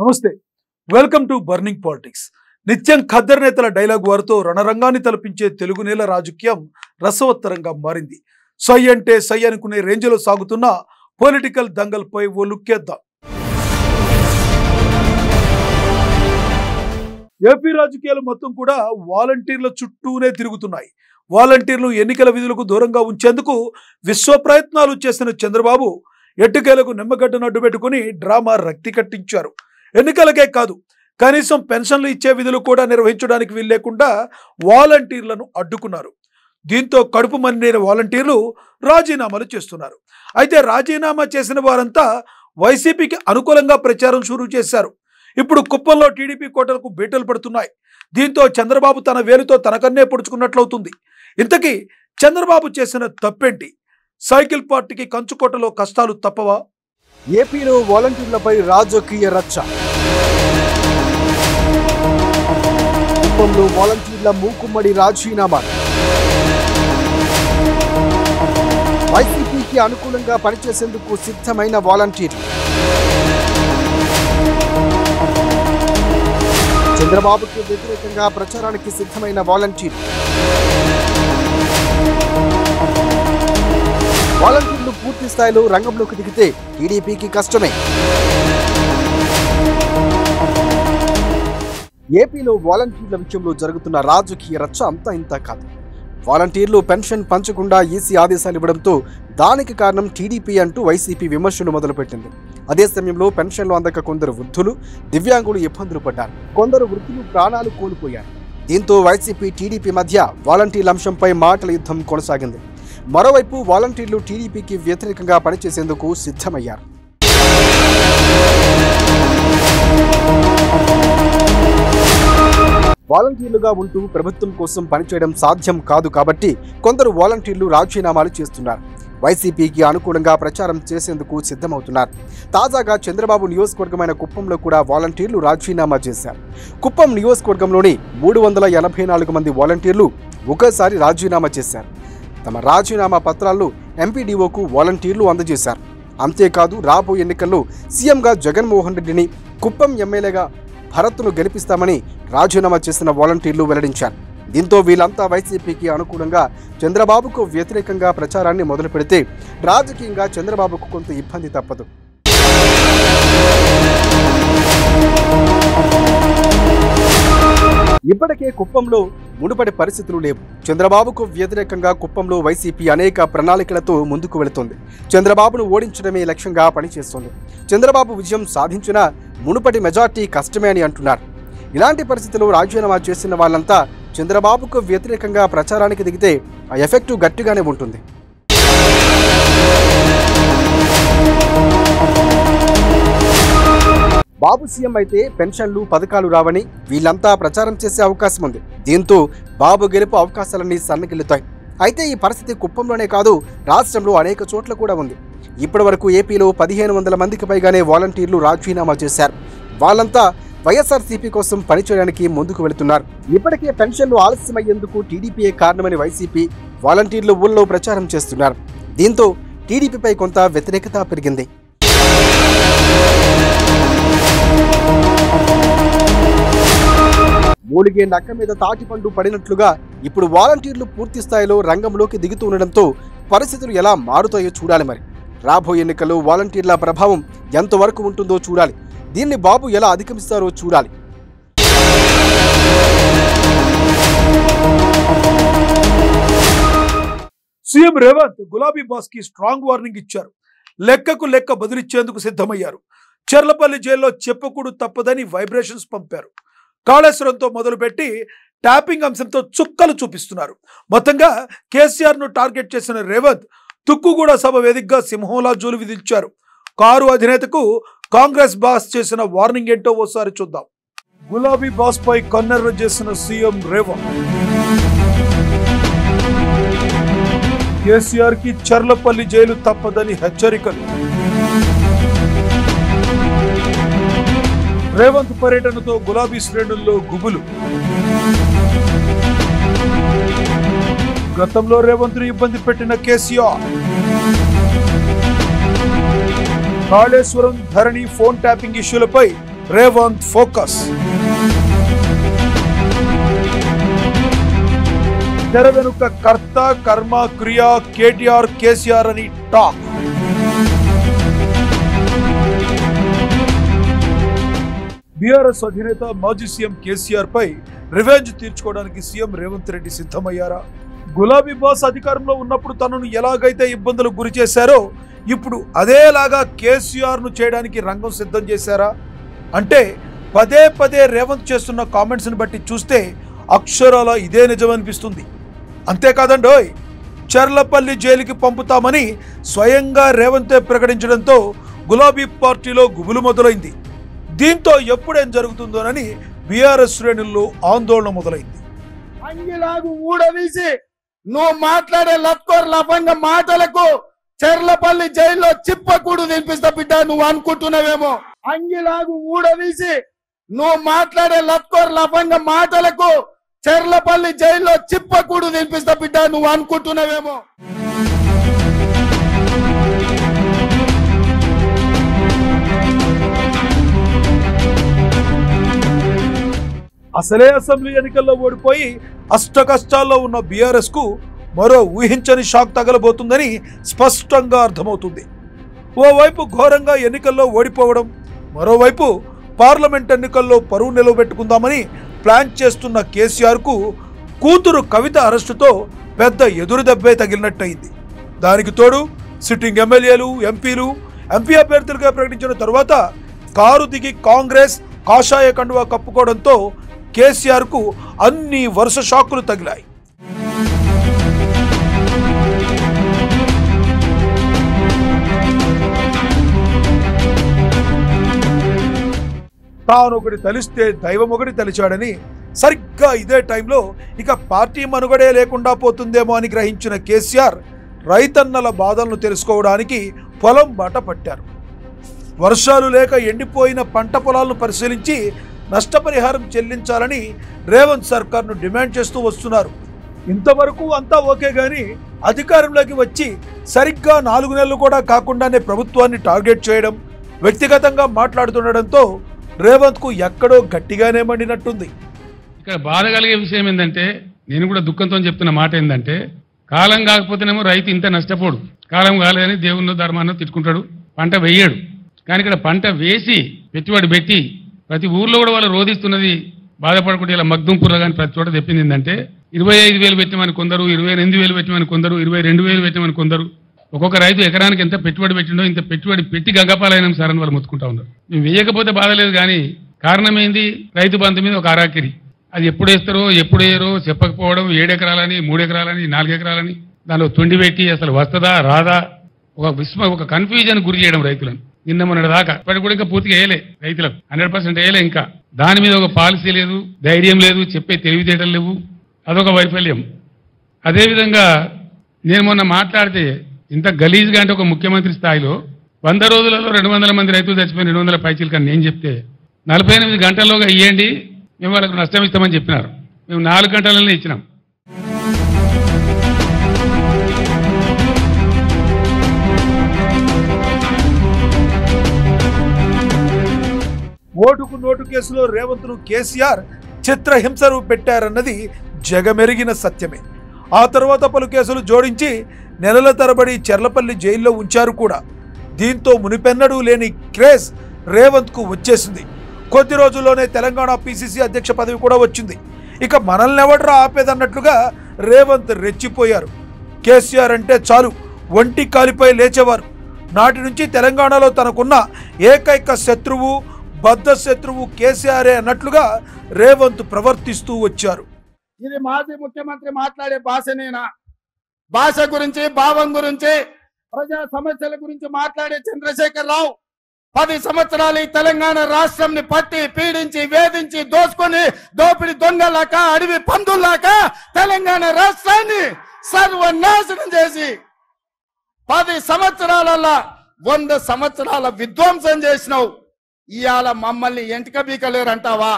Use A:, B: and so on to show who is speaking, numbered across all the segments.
A: నమస్తే, welcome to burning politics. నిత్యం ఖద్దర్ నేతల డైలాగ్ వారితో రణరంగాన్ని తలపించే తెలుగు నేల రాజకీయం రసవత్తరంగా మారింది. సై అంటే సై అనుకునే రేంజ్లో సాగుతున్న పొలిటికల్ దంగల్పై ఓ లుక్కేద్దాం. ఏపీ రాజకీయాలు మొత్తం కూడా వాలంటీర్ల చుట్టూనే తిరుగుతున్నాయి. వాలంటీర్లు ఎన్నికల విధులకు దూరంగా ఉంచేందుకు విశ్వ ప్రయత్నాలు చేసిన చంద్రబాబు ఎట్టుకేలకు నిమ్మగడ్డను అడ్డుపెట్టుకుని డ్రామా రక్తి కట్టించారు. ఎన్నికలకే కాదు, కనీసం పెన్షన్లు ఇచ్చే విధులు కూడా నిర్వహించడానికి వీల్లేకుండా వాలంటీర్లను అడ్డుకున్నారు. దీంతో కడుపు మండిన వాలంటీర్లు రాజీనామాలు చేస్తున్నారు. అయితే రాజీనామా చేసిన వారంతా వైసీపీకి అనుకూలంగా ప్రచారం షురూ చేశారు. ఇప్పుడు కుప్పంలో టీడీపీ కోటలకు బీటలు పడుతున్నాయి. దీంతో చంద్రబాబు తన వేలుతో తనకన్నే పొడుచుకున్నట్లవుతుంది. ఇంతకీ చంద్రబాబు చేసిన తప్పేంటి? సైకిల్ పార్టీకి కంచుకోటలో కష్టాలు తప్పవా?
B: ఏపీలో వాలంటీర్లపై రాజకీయ రచ్చ. కుప్పంలో వాలంటీర్ల మూకుమ్మడి రాజీనామా. వైసీపీకి అనుకూలంగా పనిచేసేందుకు సిద్ధమైన వాలంటీర్లు. చంద్రబాబుకి వ్యతిరేకంగా ప్రచారానికి సిద్ధమైన వాలంటీర్లు. వాలంటీర్లు పూర్తి స్థాయిలో రంగంలోకి దిగితే టీడీపీకి కష్టమే. ఏపీలో వాలంటీర్ల విషయంలో జరుగుతున్న రాజకీయ రచ్చ అంతా ఇంత కాదు. వాలంటీర్లు పెన్షన్ పంచకుండా ఈసీ ఆదేశాలు ఇవ్వడంతో దానికి కారణం టీడీపీ అంటూ వైసీపీ విమర్శలు మొదలుపెట్టింది. అదే సమయంలో పెన్షన్లు అందక కొందరు వృద్ధులు, దివ్యాంగులు ఇబ్బందులు పడ్డారు. కొందరు వృద్ధులు ప్రాణాలు కోల్పోయారు. దీంతో వైసీపీ టీడీపీ మధ్య వాలంటీర్ల అంశంపై మాటల యుద్ధం కొనసాగింది. మరోవైపు వాలంటీర్లు టీడీపీకి వ్యతిరేకంగా పనిచేసేందుకు సిద్ధమయ్యారు. వాలంటీర్లుగా ఉంటూ ప్రభుత్వం కోసం పనిచేయడం సాధ్యం కాదు కాబట్టి కొందరు వాలంటీర్లు రాజీనామాలు చేస్తున్నారు. వైసీపీకి అనుకూలంగా ప్రచారం చేసేందుకు సిద్ధమవుతున్నారు. తాజాగా చంద్రబాబు నియోజకవర్గమైన కుప్పంలో కూడా వాలంటీర్లు రాజీనామా చేశారు. కుప్పం నియోజకవర్గంలోని 384 మంది వాలంటీర్లు ఒకేసారి రాజీనామా చేశారు. తమ రాజీనామా పత్రాలను ఎంపీడీఓకు వాలంటీర్లు అందజేశారు. అంతేకాదు, రాబోయే ఎన్నికల్లో సీఎంగా జగన్మోహన్ రెడ్డిని, కుప్పం ఎమ్మెల్యేగా భరత్ను గెలిపిస్తామని రాజీనామా చేసిన వాలంటీర్లు వెల్లడించారు. దీంతో వీళ్ళంతా వైసీపీకి అనుకూలంగా చంద్రబాబుకు వ్యతిరేకంగా ప్రచారాన్ని మొదలు పెడితే రాజకీయంగా చంద్రబాబుకు కొంత ఇబ్బంది తప్పదు. ఇప్పటికే కుప్పంలో మునుపటి పరిస్థితులు లేవు. చంద్రబాబుకు వ్యతిరేకంగా కుప్పంలో వైసీపీ అనేక ప్రణాళికలతో ముందుకు వెళుతోంది. చంద్రబాబును ఓడించడమే లక్ష్యంగా పనిచేస్తోంది. చంద్రబాబు విజయం సాధించినా మునుపటి మెజార్టీ కష్టమే అని అంటున్నారు. ఇలాంటి పరిస్థితుల్లో రాజీనామా చేసిన వాళ్ళంతా చంద్రబాబుకు వ్యతిరేకంగా ప్రచారానికి దిగితే ఆ ఎఫెక్టు గట్టిగానే ఉంటుంది. బాబు సీఎం అయితే పెన్షన్లు, పథకాలు రావని వీళ్ళంతా ప్రచారం చేసే అవకాశం ఉంది. దీంతో బాబు గెలుపు అవకాశాలన్నీ సన్నగిల్లుతాయి. అయితే ఈ పరిస్థితి కుప్పంలోనే కాదు, రాష్ట్రంలో అనేక చోట్ల కూడా ఉంది. ఇప్పటి వరకు ఏపీలో 1500 మందికి పైగానే వాలంటీర్లు రాజీనామా చేశారు. వాళ్ళంతా వైఎస్ఆర్సీపీ కోసం పనిచేయడానికి ముందుకు వెళుతున్నారు. ఇప్పటికే పెన్షన్లు ఆలస్యమయ్యేందుకు టీడీపీయే కారణమని వైసీపీ వాలంటీర్లు ఊళ్ళో ప్రచారం చేస్తున్నారు. దీంతో టీడీపీపై కొంత వ్యతిరేకత పెరిగింది. మూలిగే నక్క మీద తాటిపండు పడినట్లుగా ఇప్పుడు వాలంటీర్లు పూర్తి స్థాయిలో రంగంలోకి దిగుతుండడంతో పరిస్థితులు ఎలా మారుతాయో చూడాలి. మరి రాబోయే ఎన్నికల్లో వాలంటీర్ల ప్రభావం ఎంతవరకు ఉంటుందో చూడాలి. దీన్ని బాబు ఎలా అధిగమిస్తారో చూడాలి.
A: సీఎం రేవంత్ గులాబీ బాస్ కి స్ట్రాంగ్ వార్నింగ్ ఇచ్చారు. లెక్కకు లెక్క బదులిచ్చేందుకు సిద్ధమయ్యారు. చెర్లపల్లి జైల్లో చెప్పకూడు తప్పదని వైబ్రేషన్స్ పంపారు. కాళేశ్వరంతో మొదలుపెట్టి ట్యాపింగ్ అంశంతో చుక్కలు చూపిస్తున్నారు. మొత్తంగా కేసీఆర్ ను టార్గెట్ చేసిన రేవంత్ తుక్కుగూడ సభ వేదికగా సింహంలా జూలు విధించారు. కారు అధినేతకు కాంగ్రెస్ బాస్ చేసిన వార్నింగ్ ఏంటో ఓసారి చూద్దాం. గులాబీ బాస్ పై కన్నెర్ర చేసిన సీఎం రేవంత్. కేసీఆర్ కి చర్లపల్లి జైలు తప్పదని హెచ్చరికలు. రేవంత్ పర్యటనతో గులాబీ శ్రేణుల్లో గుబులు. గతంలో రేవంత్ ను ఇబ్బంది పెట్టిన కేసీఆర్. కాళేశ్వరం ధరణి ఫోన్ ట్యాపింగ్ ఇష్యూలపై రేవంత్ ఫోకస్. తెర వెనుక కర్త కర్మ క్రియ కేటీఆర్ కేసీఆర్ అని టాక్. బీఆర్ఎస్ అధినేత మాజీ సీఎం కేసీఆర్ పై రివెంజ్ తీర్చుకోవడానికి సీఎం రేవంత్ రెడ్డి సిద్ధమయ్యారా? గులాబీ బాస్ అధికారంలో ఉన్నప్పుడు తనను ఎలాగైతే ఇబ్బందులకు గురి చేశారో ఇప్పుడు అదేలాగా కేసీఆర్ ను చేయడానికి రంగం సిద్ధం చేశారా? అంటే పదే పదే రేవంత్ చేస్తున్న కామెంట్స్ ని బట్టి చూస్తే అక్షరాల ఇదే నిజమనిపిస్తుంది. అంతేకాదండోయ్, చర్లపల్లి జైలుకి పంపుతామని స్వయంగా రేవంతే ప్రకటించడంతో గులాబీ పార్టీలో గుబులు మొదలైంది. దీంతో ఎప్పుడేం జరుగుతుందోనని బీఆర్ఎస్ శ్రేణుల్లో ఆందోళన మొదలైంది.
C: అంగిలాగు ఊడదీసి నువ్వు మాట్లాడే లత్కోర్ లఫంగ మాటలకు చెర్లపల్లి జైల్లో చిప్పకూడు తినిపిస్తా బిడ్డ నువ్వు అనుకుంటున్నావేమో. అంగిలాగు ఊడదీసి నువ్వు మాట్లాడే లత్కోర్ లఫంగ మాటలకు చెర్లపల్లి జైల్లో చిప్పకూడు తినిపిస్తా బిడ్డ నువ్వు అనుకుంటున్నావేమో.
A: అసలే అసెంబ్లీ ఎన్నికల్లో ఓడిపోయి అష్ట కష్టాల్లో ఉన్న బీఆర్ఎస్ కు మరో ఊహించని షాక్ తగలబోతుందని స్పష్టంగా అర్థమవుతుంది. ఓవైపు ఘోరంగా ఎన్నికల్లో ఓడిపోవడం, మరోవైపు పార్లమెంట్ ఎన్నికల్లో పరువు నిలవబెట్టుకుందామని ప్లాన్ చేస్తున్న కేసీఆర్ కు కూతురు కవిత అరెస్టుతో పెద్ద ఎదురు దెబ్బే తగిలినట్టయింది. దానికి తోడు సిట్టింగ్ ఎమ్మెల్యేలు, ఎంపీలు ఎంపీ అభ్యర్థులుగా ప్రకటించిన తరువాత కారు దిగి కాంగ్రెస్ కాషాయ కండువా కప్పుకోవడంతో కేసీఆర్ కు అన్ని వరుస షాకులు తగిలాయి. తానొకటి తలిస్తే దైవం ఒకటి తలిచాడని సరిగ్గా ఇదే టైంలో ఇక పార్టీ మనుగడే లేకుండా పోతుందేమో అని గ్రహించిన కేసీఆర్ రైతన్నల బాధలను తెలుసుకోవడానికి పొలం బాట పట్టారు. వర్షాలు లేక ఎండిపోయిన పంట పొలాలను పరిశీలించి నష్టపరిహారం చెల్లించాలని రేవంత్ సర్కార్ను డిమాండ్ చేస్తూ వస్తున్నారు. ఇంతవరకు అంతా ఓకే గాని అధికారంలోకి వచ్చి సరిగ్గా 4 నెలలు కూడా కాకుండానే ప్రభుత్వాన్ని టార్గెట్ చేయడం, వ్యక్తిగతంగా మాట్లాడుతుండడంతో రేవంత్ కు ఎక్కడో గట్టిగానే మండినట్టుంది.
D: ఇక్కడ బాధ కలిగే విషయం ఏంటంటే, నేను కూడా దుఃఖంతో చెప్తున్న మాట ఏంటంటే, కాలం కాకపోతేనేమో రైతు ఇంత నష్టపోడు, కాలం కాలేదని దేవుణ్ణో ధర్మాన్నో తిట్టుకుంటాడు, పంట వేయడు. కానీ ఇక్కడ పంట వేసి పెట్టుబడి పెట్టి ప్రతి ఊర్లో కూడా వాళ్ళు రోధిస్తున్నది బాధపడకుండా ఇలా మగ్దుంపూర్లో కానీ ప్రతి చోట చెప్పింది ఏంటంటే 25,000 పెట్టమని కొందరు, 28,000 పెట్టమని కొందరు, 22,000 పెట్టమని కొందరు. ఒక్కొక్క రైతు ఎకరానికి ఎంత పెట్టుబడి పెట్టిండో ఇంత పెట్టుబడి పెట్టి గగ్గపాలైన సార్ అని వాళ్ళు మొత్తుకుంటా ఉన్నారు. మేము వేయకపోతే బాధలేదు, కానీ కారణం ఏంది? రైతు బంధు మీద ఒక అరాకిరి. అది ఎప్పుడు వేస్తారో ఎప్పుడు వేయరో చెప్పకపోవడం, 7 ఎకరాలని 3 ఎకరాలని 4 ఎకరాలని దానిలో తొండి పెట్టి అసలు వస్తుందా రాదా ఒక కన్ఫ్యూజన్ గురి చేయడం రైతులను. నిన్న మొన్నటి దాకా ఇప్పటికి కూడా ఇంకా పూర్తిగా వేయలే, రైతులకు 100% వేయలే. ఇంకా దాని మీద ఒక పాలసీ లేదు, ధైర్యం లేదు, చెప్పే తెలివితేటలు లేవు, అదొక వైఫల్యం. అదేవిధంగా నేను మొన్న మాట్లాడితే ఇంత గలీజ్గా అంటే ఒక ముఖ్యమంత్రి స్థాయిలో 100 రోజులలో 200 మంది రైతులు చచ్చిపోయిన 200 పైచీలు కానీ నేను చెప్తే 48 గంటల్లోగా ఇవ్వండి మేము వాళ్ళకు నష్టం ఇస్తామని చెప్పినారు. మేము 4 గంటలనే ఇచ్చినాం.
A: ఓటుకు నోటు కేసులో రేవంత్ ను కేసీఆర్ చిత్రహింసను పెట్టారన్నది జగమెరిగిన సత్యమే. ఆ తర్వాత పలు కేసులు జోడించి నెలల తరబడి చెర్లపల్లి జైల్లో ఉంచారు కూడా. దీంతో మునిపెన్నడూ లేని క్రేజ్ రేవంత్ కు వచ్చేసింది. కొద్ది రోజుల్లోనే తెలంగాణ పిసిసి అధ్యక్ష పదవి కూడా వచ్చింది. ఇక మనల్ని ఎవడ్రా ఆపేదన్నట్లుగా రేవంత్ రెచ్చిపోయారు. కేసీఆర్ అంటే చాలు ఒంటి కాలిపై లేచేవారు. నాటి నుంచి తెలంగాణలో తనకున్న ఏకైక శత్రువు, బద్ధ శత్రువు కేసీఆర్ అన్నట్లుగా రేవంత్ ప్రవర్తిస్తూ వచ్చారు.
C: ఇది మాజీ ముఖ్యమంత్రి మాట్లాడే భాషనేనా? భాష గురించి, భావం గురించి, ప్రజా సమస్యల గురించి మాట్లాడే చంద్రశేఖర్ రావు 10 సంవత్సరాలు ఈ తెలంగాణ రాష్ట్రంని పట్టి పీడించి వేధించి దోసుకొని దోపిడి దొంగలాక అడవి పందుల్లాక తెలంగాణ రాష్ట్రాన్ని సర్వనాశనం చేసి 10 సంవత్సరాలలో 100 సంవత్సరాల విధ్వంసం చేసినావు. ఇవాళ మమ్మల్ని ఎంటిక బీకలేరంటావా?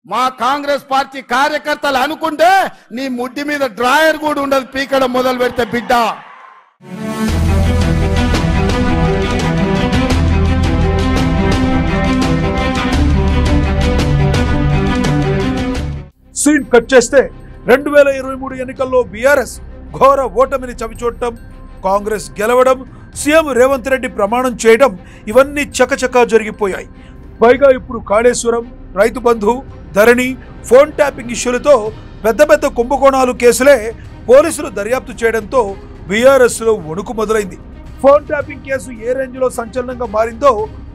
C: మా కాంగ్రెస్ పార్టీ కార్యకర్తలు అనుకుంటే నీ ముడ్డి మీద డ్రాయర్ కూడా ఉండదు పీకడం మొదలు పెడితే బిడ్డ.
A: సీన్ కట్ చేస్తే 2023 ఎన్నికల్లో బీఆర్ఎస్ ఘోర ఓటమిని చవిచూడటం, కాంగ్రెస్ గెలవడం, సీఎం రేవంత్ రెడ్డి ప్రమాణం చేయడం ఇవన్నీ చకచకా జరిగిపోయాయి. పైగా ఇప్పుడు కాళేశ్వరం, రైతు బంధు, ధరణి, ఫోన్ ట్యాపింగ్ ఇష్యూలతో పెద్ద పెద్ద కుంభకోణాలు కేసులే పోలీసులు దర్యాప్తు చేయడంతో బీఆర్ఎస్లో వణుకు మొదలైంది. ఫోన్ ట్యాపింగ్ కేసు ఏ రేంజ్లో సంచలనంగా మారిందో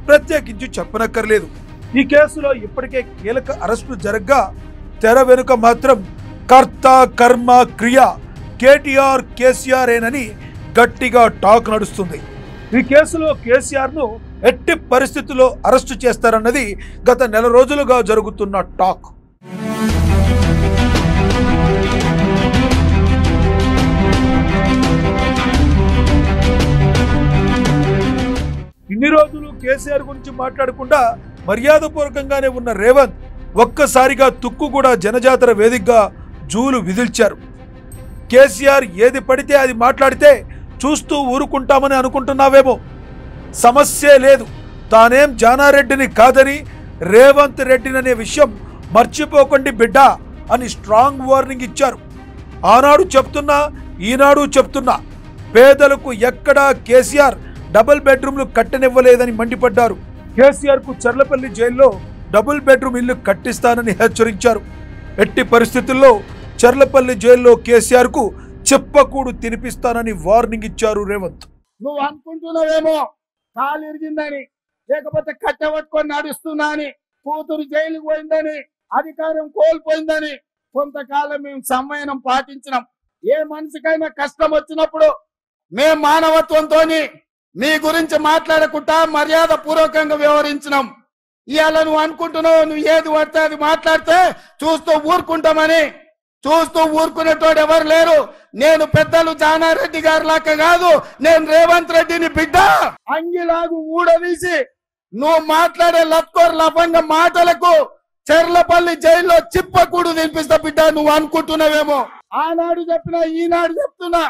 A: ప్రత్యేకించి చెప్పనక్కర్లేదు. ఈ కేసులో ఇప్పటికే కీలక అరెస్టులు జరగ్గా తెర వెనుక మాత్రం కర్త కర్మ క్రియ కేటీఆర్ కేసీఆర్ ఏనని గట్టిగా టాక్ నడుస్తుంది. ఈ కేసులో కేసీఆర్ను ఎట్టి పరిస్థితుల్లో అరెస్టు చేస్తారన్నది గత నెల రోజులుగా జరుగుతున్న టాక్. ఇన్ని రోజులు కేసీఆర్ గురించి మాట్లాడకుండా మర్యాదపూర్వకంగానే ఉన్న రేవంత్ ఒక్కసారిగా తుక్కుగూడ జనజాతర వేదికగా జూలు విదిల్చారు. కేసీఆర్ ఏది పడితే అది మాట్లాడితే చూస్తూ ఊరుకుంటామని అనుకుంటున్నావేమో, సమస్యే లేదు, తానేం జానారెడ్డిని కాదని రేవంత్ రెడ్డిననే విషయం మర్చిపోకండి బిడ్డ అని స్ట్రాంగ్ వార్నింగ్ ఇచ్చారు. ఆనాడు చెప్తున్నా, ఈనాడు చెప్తున్నా, పేదలకు ఎక్కడా కేసీఆర్ డబుల్ బెడ్రూమ్లు కట్టనివ్వలేదని మండిపడ్డారు. కేసీఆర్కు చర్లపల్లి జైల్లో డబుల్ బెడ్రూమ్ ఇల్లు కట్టిస్తానని హెచ్చరించారు. ఎట్టి పరిస్థితుల్లో చర్లపల్లి జైల్లో కేసీఆర్కు చెప్పకూడు తినిపిస్తానని వార్నింగ్ ఇచ్చారు రేవంత్.
C: నువ్వు అనుకుంటున్నావేమో కాలు ఇరిగిందని, లేకపోతే కట్టబట్టుకొని నడుస్తున్నా అని, కూతురు జైలుకు పోయిందని, అధికారం కోల్పోయిందని కొంతకాలం మేము సంయమనం పాటించినాం. ఏ మనిషికైనా కష్టం వచ్చినప్పుడు మేము మానవత్వంతో మీ గురించి మాట్లాడకుండా మర్యాద పూర్వకంగా వ్యవహరించినాం. ఇవాళ నువ్వు అనుకుంటున్నావు నువ్వు ఏది పడితే అది మాట్లాడితే చూస్తూ ఊరుకుంటామని. చూస్తూ ఊరుకునేటోడు ఎవరు లేరు. నేను పెద్దలు జానారెడ్డి గారి లాగా కాదు, నేను రేవంత్ రెడ్డిని బిడ్డ. అంగిలాగు ఊడదీసి నువ్వు మాట్లాడే లత్కోర్ లఫంగ మాటలకు చెర్లపల్లి జైల్లో చిప్పకూడు తినిపిస్తా బిడ్డ. నువ్వు అనుకుంటున్నావేమో, ఆనాడు చెప్పినా ఈనాడు చెప్తున్నా,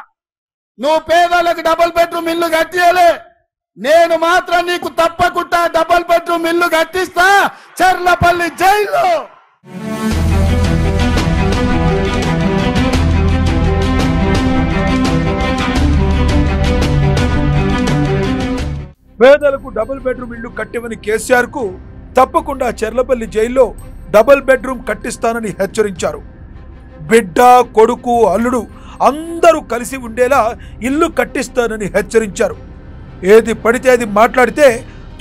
C: నువ్వు పేదలకు డబుల్ బెడ్రూమ్ ఇల్లు కట్టియలే, నేను మాత్రం నీకు తప్పకుండా డబుల్ బెడ్రూమ్ ఇల్లు కట్టిస్తా చెర్లపల్లి జైల్లో.
A: పేదలకు డబుల్ బెడ్రూమ్ ఇల్లు కట్టివని కేసీఆర్కు తప్పకుండా చెర్లపల్లి జైల్లో డబుల్ బెడ్రూమ్ కట్టిస్తానని హెచ్చరించారు. బిడ్డ, కొడుకు, అల్లుడు అందరూ కలిసి ఉండేలా ఇల్లు కట్టిస్తానని హెచ్చరించారు. ఏది పడితే అది మాట్లాడితే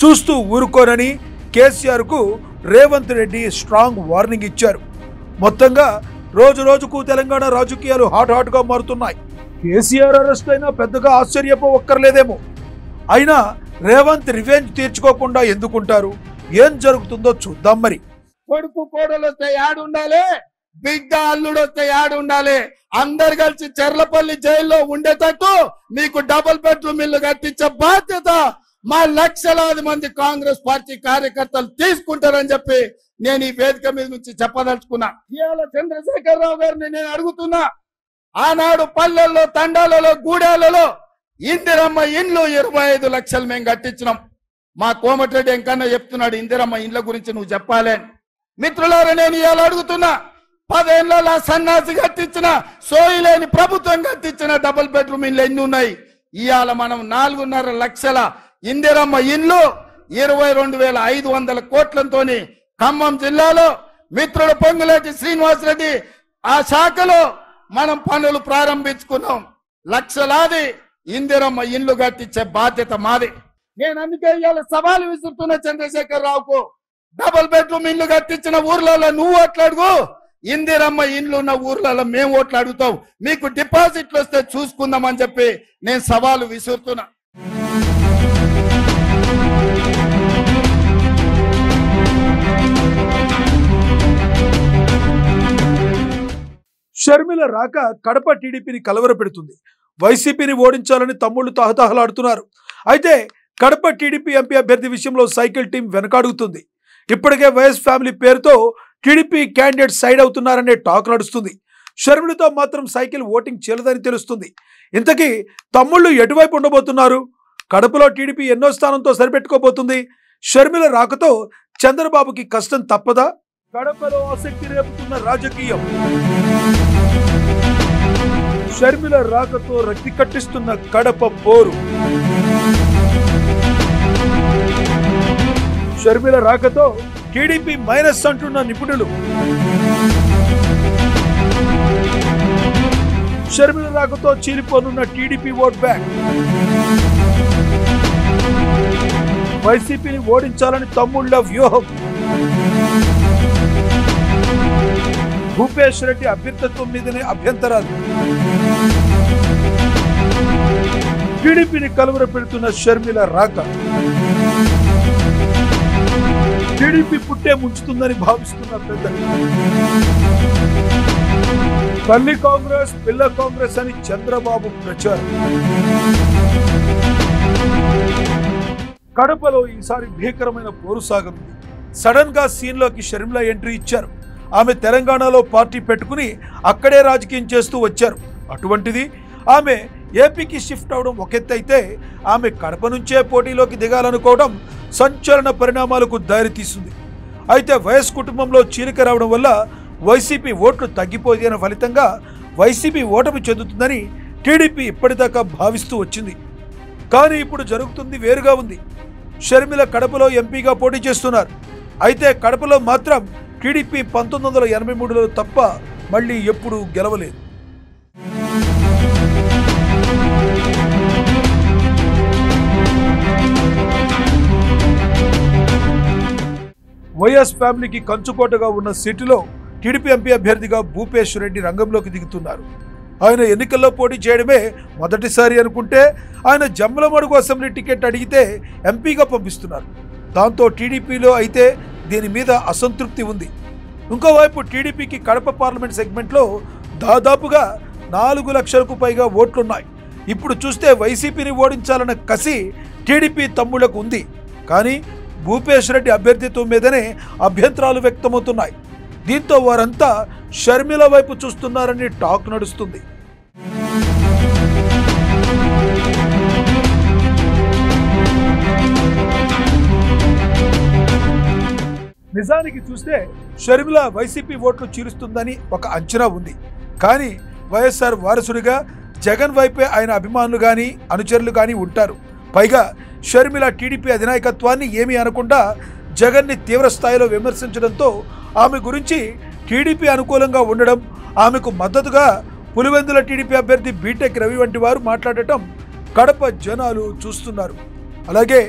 A: చూస్తూ ఊరుకోనని కేసీఆర్కు రేవంత్ రెడ్డి స్ట్రాంగ్ వార్నింగ్ ఇచ్చారు. మొత్తంగా రోజు రోజుకు తెలంగాణ రాజకీయాలు హాట్గా మారుతున్నాయి. కేసీఆర్ అరెస్ట్ అయినా పెద్దగా ఆశ్చర్యపోవక్కర్లేదేమో. అయినా రేవంత్ రివెంజ్ తీర్చుకోకుండా ఎందుకుంటారు? ఏం జరుగుతుందో చూద్దాం. మరి
C: కొడుకు కోడలు వస్తే యాడు ఉండాలి, బిడ్డ అల్లుడు వస్తే యాడు ఉండాలి. అందరు కలిసి చెర్లపల్లి జైల్లో ఉండేటట్టు మీకు డబుల్ బెడ్రూమ్ ఇల్లు కట్టించే బాధ్యత మా లక్షలాది మంది కాంగ్రెస్ పార్టీ కార్యకర్తలు తీసుకుంటారని చెప్పి నేను ఈ వేదిక మీద నుంచి చెప్పదలుచుకున్నా. ఇవాళ చంద్రశేఖరరావు గారిని నేను అడుగుతున్నా, ఆనాడు పల్లెల్లో, తండాలలో, గూడాలలో ఇందిరమ్మ ఇండ్లు 25 లక్షలు మేము కట్టించినాం. మా కోమటిరెడ్డి ఎంకన్నా చెప్తున్నాడు ఇందిరమ్మ ఇండ్ల గురించి నువ్వు చెప్పాలి. మిత్రులారా, నేను ఇవాళ అడుగుతున్నా, 10 ఏళ్లలో సన్నాసి కట్టించిన, సోయిలేని ప్రభుత్వం కట్టించిన డబుల్ బెడ్రూమ్ ఇండ్లు ఎన్ని ఉన్నాయి? ఇవాళ మనం 4.5 లక్షల ఇందిరమ్మ ఇండ్లు 22,500 కోట్లతో ఖమ్మం జిల్లాలో మిత్రుడు పొంగులేటి శ్రీనివాసరెడ్డి ఆ శాఖలో మనం పనులు ప్రారంభించుకున్నాం. లక్షలాది ఇందిరమ్మ ఇండ్లు కట్టించే బాధ్యత మాది. నేను అందుకే ఇవాళ సవాలు విసురుతున్న చంద్రశేఖరరావుకు, డబుల్ బెడ్రూమ్ ఇండ్లు కట్టించిన ఊర్లలో నువ్వు ఓట్లాడుగు, ఇందిరమ్మ ఇండ్లు ఉన్న ఊర్లలో మేము ఓట్లు అడుగుతాం, మీకు డిపాజిట్లు వస్తే చూసుకుందామని చెప్పి నేను సవాలు విసురుతున్నా.
A: షర్మిల రాక కడప టీడీపీని కలవరపెడుతుంది. వైసీపీని ఓడించాలని తమ్ముళ్లు తహతహలాడుతున్నారు. అయితే కడప టీడీపీ ఎంపీ అభ్యర్థి విషయంలో సైకిల్ టీం వెనకాడుగుతుంది. ఇప్పటికే వైఎస్ ఫ్యామిలీ పేరుతో టీడీపీ క్యాండిడేట్ సైడ్ అవుతున్నారనే టాక్ నడుస్తుంది. షర్మిలతో మాత్రం సైకిల్ ఓటింగ్ చేయలేదని తెలుస్తుంది. ఇంతకీ తమ్ముళ్ళు ఎటువైపు ఉండబోతున్నారు? కడపలో టీడీపీ ఎన్నో స్థానంతో సరిపెట్టుకోబోతుంది? షర్మిల రాకతో చంద్రబాబుకి కష్టం తప్పదా? కడపలో ఆసక్తి రేపుతున్న రాజకీయం. షర్మిల రాకతో రక్తి కట్టిస్తున్న కడప పోరు. షర్మిల రాకతో టీడీపీ మైనస్ అంటున్న నిపుణులు. షర్మిల రాకతో చీలిపోనున్న టీడీపీ ఓట్ బ్యాంక్. వైసీపీని ఓడించాలని తమ్ముళ్ల వ్యూహం. భూపేష్ రెడ్డి అభ్యర్థిత్వం మీదనే అభ్యంతరాలు. టీడీపీని కలవర పెడుతున్న షర్మిల రాక. టీడీపీ పుట్టే ముంచుతుందని భావిస్తున్న పెద్దలు. తల్లి కాంగ్రెస్ పిల్ల కాంగ్రెస్ అని చంద్రబాబు ప్రచారం. కడపలో ఈసారి భీకరమైన పోరు సాగనుంది. సడన్ గా సీన్ లోకి షర్మిల ఎంట్రీ ఇచ్చారు. ఆమె తెలంగాణలో పార్టీ పెట్టుకుని అక్కడే రాజకీయం చేస్తూ వచ్చారు. అటువంటిది ఆమె ఏపీకి షిఫ్ట్ అవడం ఒక ఎత్తు అయితే, ఆమె కడప నుంచే పోటీలోకి దిగాలనుకోవడం సంచలన పరిణామాలకు దారితీస్తుంది. అయితే వైఎస్ కుటుంబంలో చీలిక రావడం వల్ల వైసీపీ ఓట్లు తగ్గిపోయిన ఫలితంగా వైసీపీ ఓటమి చెందుతుందని టీడీపీ ఇప్పటిదాకా భావిస్తూ వచ్చింది. కానీ ఇప్పుడు జరుగుతుంది వేరుగా ఉంది. షర్మిల కడపలో ఎంపీగా పోటీ చేస్తున్నారు. అయితే కడపలో మాత్రం టీడీపీ 1983లో తప్ప మళ్ళీ ఎప్పుడూ గెలవలేదు. వైఎస్ ఫ్యామిలీకి కంచుకోటగా ఉన్న సీటులో టీడీపీ ఎంపీ అభ్యర్థిగా భూపేష్ రెడ్డి రంగంలోకి దిగుతున్నారు. ఆయన ఎన్నికల్లో పోటీ చేయడమే మొదటిసారి అనుకుంటే, ఆయన జమ్మలమడుగు అసెంబ్లీ టికెట్ అడిగితే ఎంపీగా పంపిస్తున్నారు. దాంతో టీడీపీలో అయితే దీని మీద అసంతృప్తి ఉంది. ఇంకోవైపు టీడీపీకి కడప పార్లమెంట్ సెగ్మెంట్లో దాదాపుగా 4 లక్షలకు పైగా ఓట్లున్నాయి. ఇప్పుడు చూస్తే వైసీపీని ఓడించాలన్న కసి టీడీపీ తమ్ముళ్లకు ఉంది. కానీ భూపేష్ రెడ్డి అభ్యర్థిత్వం మీదనే అభ్యంతరాలు వ్యక్తమవుతున్నాయి. దీంతో వారంతా షర్మిల వైపు చూస్తున్నారని టాక్ నడుస్తుంది. నిజానికి చూస్తే షర్మిల వైసీపీ ఓట్లు చీలుస్తుందని ఒక అంచనా ఉంది. కానీ వైఎస్ఆర్ వారసుడిగా జగన్ వైపే ఆయన అభిమానులు కానీ అనుచరులు కానీ ఉంటారు. పైగా షర్మిల టీడీపీ అధినాయకత్వాన్ని ఏమీ అనకుండా జగన్ని తీవ్ర స్థాయిలో విమర్శించడంతో ఆమె గురించి టీడీపీ అనుకూలంగా ఉండడం, ఆమెకు మద్దతుగా పులివెందుల టీడీపీ అభ్యర్థి బీటెక్ రవి వంటి వారు మాట్లాడటం కడప జనాలు చూస్తున్నారు. అలాగే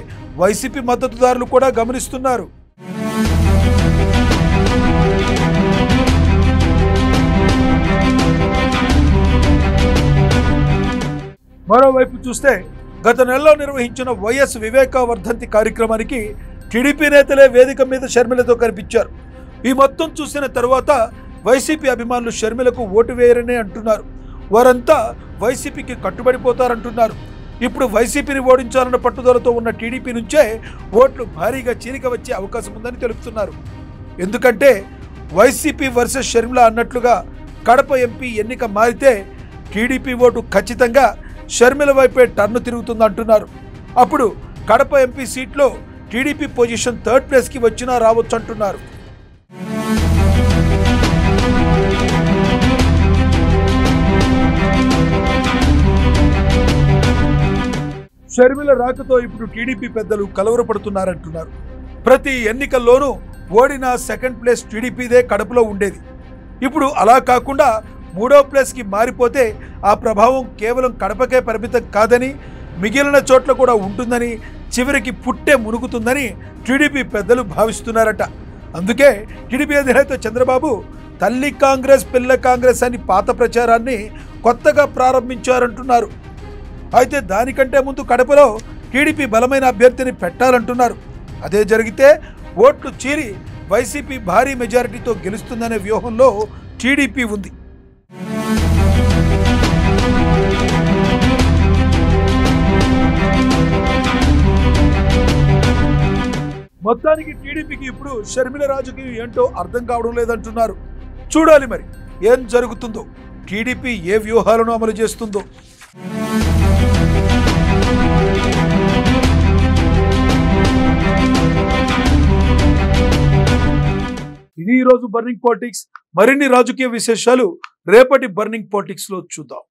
A: వైసీపీ మద్దతుదారులు కూడా గమనిస్తున్నారు. మరోవైపు చూస్తే గత నెలలో నిర్వహించిన వైఎస్ వివేక వర్ధంతి కార్యక్రమానికి టీడీపీ నేతలే వేదిక మీద షర్మిలతో కనిపించారు. ఈ మొత్తం చూసిన తరువాత వైసీపీ అభిమానులు షర్మిలకు ఓటు వేయరనే అంటున్నారు. వారంతా వైసీపీకి కట్టుబడిపోతారంటున్నారు. ఇప్పుడు వైసీపీని ఓడించాలన్న పట్టుదలతో ఉన్న టీడీపీ నుంచే ఓట్లు భారీగా చీలిక వచ్చే అవకాశం ఉందని తెలుపుతున్నారు. ఎందుకంటే వైసీపీ వర్సెస్ షర్మిల అన్నట్లుగా కడప ఎంపీ ఎన్నిక మారితే టీడీపీ ఓటు ఖచ్చితంగా షర్మిల వైపే టర్ను తిరుగుతుందంటున్నారు. అప్పుడు కడప ఎంపీ సీట్లో టీడీపీ పొజిషన్ 3rd ప్లేస్కి వచ్చినా రావచ్చు అంటున్నారు. షర్మిల రాకతో ఇప్పుడు టీడీపీ పెద్దలు కలవరపడుతున్నారంటున్నారు. ప్రతి ఎన్నికల్లోనూ ఓడిన 2nd ప్లేస్ టీడీపీదే కడపలో ఉండేది. ఇప్పుడు అలా కాకుండా 3వ ప్లేస్కి మారిపోతే ఆ ప్రభావం కేవలం కడపకే పరిమితం కాదని, మిగిలిన చోట్ల కూడా ఉంటుందని, చివరికి పుట్టే మునుగుతుందని టీడీపీ పెద్దలు భావిస్తున్నారట. అందుకే టీడీపీ అధినేత చంద్రబాబు తల్లి కాంగ్రెస్ పిల్ల కాంగ్రెస్ అని పాత ప్రచారాన్ని కొత్తగా ప్రారంభించారంటున్నారు. అయితే దానికంటే ముందు కడపలో టీడీపీ బలమైన అభ్యర్థిని పెట్టాలంటున్నారు. అదే జరిగితే ఓట్లు చీలి వైసీపీ భారీ మెజారిటీతో గెలుస్తుందనే వ్యూహంలో టీడీపీ ఉంది. మొత్తానికి టీడీపీకి ఇప్పుడు షర్మిల రాజకీయం ఏంటో అర్థం కావడం లేదంటున్నారు. చూడాలి మరి ఏం జరుగుతుందో, టీడీపీ ఏ వ్యూహాలను అమలు చేస్తుందో. ఇది ఈరోజు బర్నింగ్ పాలిటిక్స్. మరిన్ని రాజకీయ విశేషాలు రేపటి బర్నింగ్ పాలిటిక్స్ లో చూద్దాం.